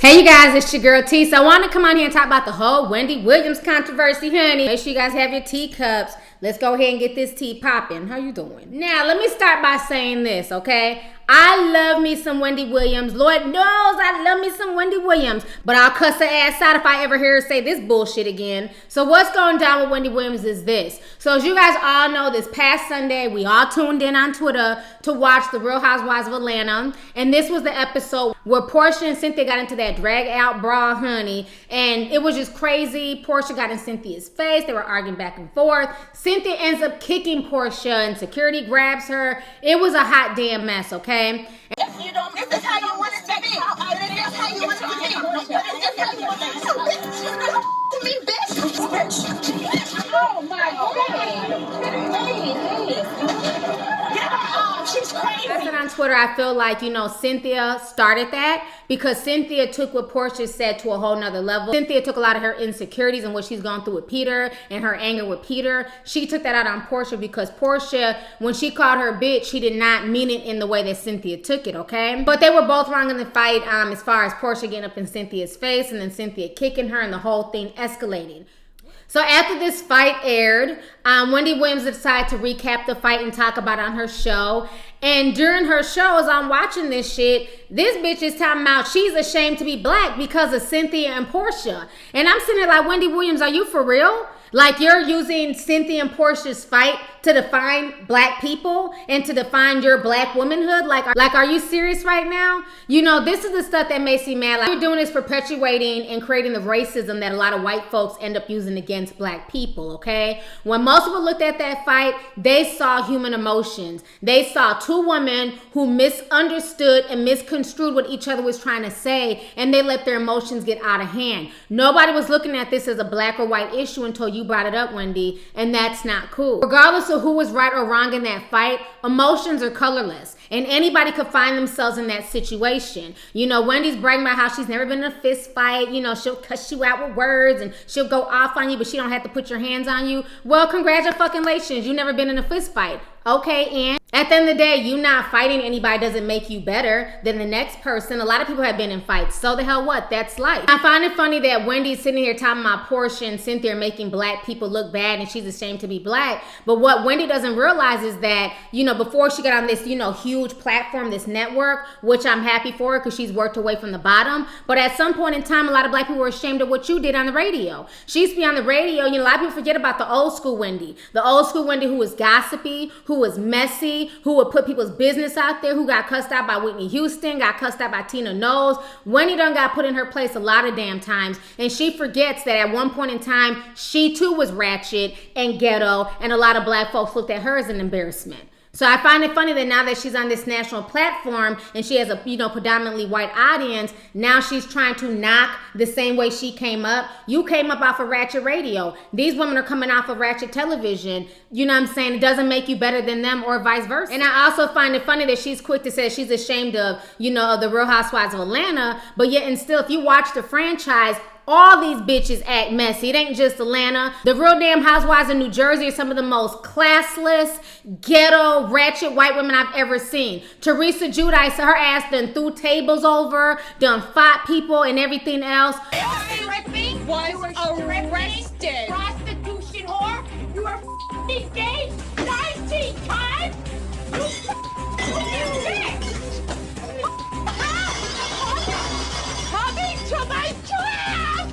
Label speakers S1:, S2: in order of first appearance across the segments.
S1: Hey you guys, it's your girl T. So I want to come on here and talk about the whole Wendy Williams controversy, honey. Make sure you guys have your teacups. Let's go ahead and get this tea popping. How you doing? Now, let me start by saying this, okay? I love me some Wendy Williams. Lord knows I love me some Wendy Williams. But I'll cuss her ass out if I ever hear her say this bullshit again. So what's going down with Wendy Williams is this. So as you guys all know, this past Sunday, we all tuned in on Twitter to watch The Real Housewives of Atlanta. And this was the episode where Porsha and Cynthia got into that drag out brawl, honey. And it was just crazy. Porsha got in Cynthia's face. They were arguing back and forth. Cynthia ends up kicking Porsha and security grabs her. It was a hot damn mess, okay?
S2: If you don't, this is how you want it to be. This is how you want it to be. This is how you want it to be, bitch. Oh my God. She's crazy.
S1: I said on Twitter, I feel like, Cynthia started that because Cynthia took what Porsha said to a whole nother level. Cynthia took a lot of her insecurities and what she's gone through with Peter and her anger with Peter. She took that out on Porsha because Porsha, when she called her bitch, she did not mean it in the way that Cynthia took it, okay? But they were both wrong in the fight as far as Porsha getting up in Cynthia's face and then Cynthia kicking her and the whole thing escalating. So after this fight aired, Wendy Williams decided to recap the fight and talk about it on her show. And during her show, as I'm watching this shit, this bitch is talking about she's ashamed to be black because of Cynthia and Porsha. And I'm sitting there like, Wendy Williams, are you for real? Like you're using Cynthia and Porsha's fight to define black people and to define your black womanhood? Like, are you serious right now? This is the stuff that makes me mad. Like, what you're doing is perpetuating and creating the racism that a lot of white folks end up using against black people, okay? When most people looked at that fight, they saw human emotions. They saw two women who misunderstood and misconstrued what each other was trying to say, and they let their emotions get out of hand. Nobody was looking at this as a black or white issue until you brought it up, Wendy, and that's not cool. Regardless of who was right or wrong in that fight, emotions are colorless, and anybody could find themselves in that situation. Wendy's bragging about how she's never been in a fist fight. She'll cuss you out with words, and she'll go off on you, but she don't have to put your hands on you. Well, congratulations, you never been in a fist fight. Okay, and at the end of the day, you not fighting anybody doesn't make you better than the next person. A lot of people have been in fights. So the hell what? That's life. I find it funny that Wendy's sitting here talking about Porsha and Cynthia are making black people look bad and she's ashamed to be black. But what Wendy doesn't realize is that, before she got on this, huge platform, this network, which I'm happy for her because she's worked her way from the bottom. But at some point in time, a lot of black people were ashamed of what you did on the radio. She used to be on the radio. A lot of people forget about the old school Wendy. The old school Wendy who was gossipy, who was messy, who would put people's business out there, who got cussed out by Whitney Houston, got cussed out by Tina Knowles. Wendy done got put in her place a lot of damn times, and she forgets that at one point in time, she too was ratchet and ghetto, and a lot of black folks looked at her as an embarrassment. So I find it funny that now that she's on this national platform and she has a predominantly white audience, now she's trying to knock the same way she came up. You came up off of ratchet radio. These women are coming off of ratchet television. You know what I'm saying? It doesn't make you better than them or vice versa. And I also find it funny that she's quick to say she's ashamed of, of the Real Housewives of Atlanta, but yet and still, if you watch the franchise, all these bitches act messy. It ain't just Atlanta. The Real Damn Housewives in New Jersey are some of the most classless, ghetto, ratchet white women I've ever seen. Teresa Giudice, her ass done threw tables over, done fought people and everything else.
S2: Stripping was arrested. Prostitution whore. You are engaged 19 times. Coming to my class.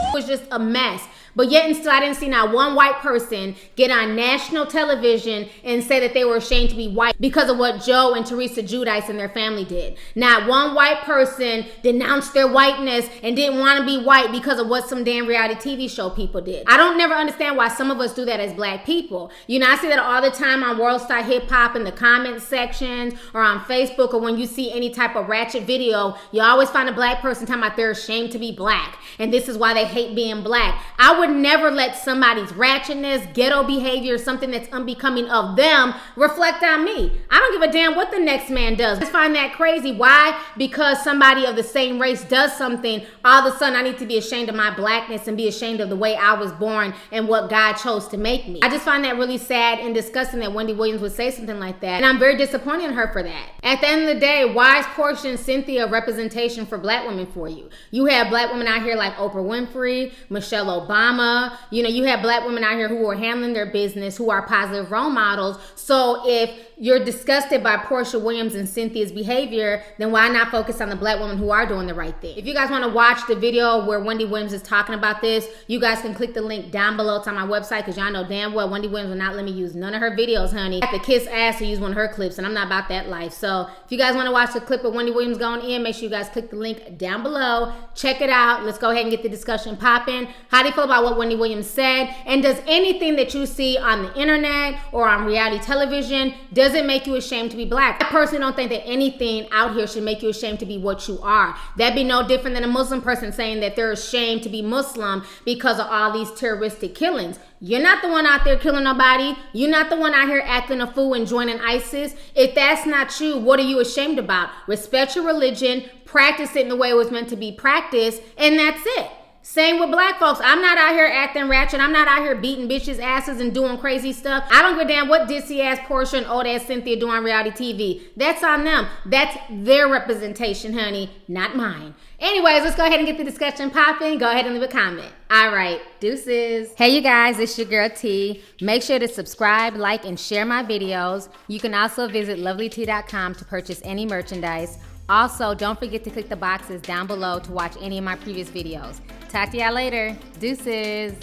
S1: It was just a mess. But yet and still, I didn't see not one white person get on national television and say that they were ashamed to be white because of what Joe and Teresa Giudice and their family did. Not one white person denounced their whiteness and didn't want to be white because of what some damn reality TV show people did. I don't never understand why some of us do that as black people. I see that all the time on World Star Hip Hop in the comment sections or on Facebook, or when you see any type of ratchet video, you always find a black person talking about they're ashamed to be black and this is why they hate being black. I would would never let somebody's ratchetness, ghetto behavior, something that's unbecoming of them reflect on me. I don't give a damn what the next man does. I just find that crazy. Why? Because somebody of the same race does something, all of a sudden I need to be ashamed of my blackness and be ashamed of the way I was born and what God chose to make me. I just find that really sad and disgusting that Wendy Williams would say something like that. And I'm very disappointed in her for that. At the end of the day, why is Porsha and Cynthia a representation for black women for you? You have black women out here like Oprah Winfrey, Michelle Obama. You know, you have black women out here who are handling their business, who are positive role models. So if you're disgusted by Porsha Williams and Cynthia's behavior, then why not focus on the black women who are doing the right thing? If you guys want to watch the video where Wendy Williams is talking about this, you guys can click the link down below. It's on my website, because y'all know damn well Wendy Williams will not let me use none of her videos, honey. I have to kiss ass to use one of her clips, and I'm not about that life. So if you guys want to watch the clip of Wendy Williams going in, make sure you guys click the link down below. Check it out. Let's go ahead and get the discussion popping. How do you feel about what Wendy Williams said? And does anything that you see on the internet or on reality television, does it make you ashamed to be black? I personally don't think that anything out here should make you ashamed to be what you are. That'd be no different than a Muslim person saying that they're ashamed to be Muslim because of all these terroristic killings. You're not the one out there killing nobody. You're not the one out here acting a fool and joining ISIS. If that's not you, what are you ashamed about? Respect your religion, practice it in the way it was meant to be practiced, and that's it. Same with black folks. I'm not out here acting ratchet. I'm not out here beating bitches' asses and doing crazy stuff. I don't give a damn what dissy ass Porsha and old ass Cynthia do on reality TV. That's on them. That's their representation, honey, not mine. Anyways, let's go ahead and get the discussion popping. Go ahead and leave a comment. All right, deuces. Hey, you guys, it's your girl T. Make sure to subscribe, like, and share my videos. You can also visit Lovelyti.com to purchase any merchandise. Also, don't forget to click the boxes down below to watch any of my previous videos. Talk to y'all later. Deuces.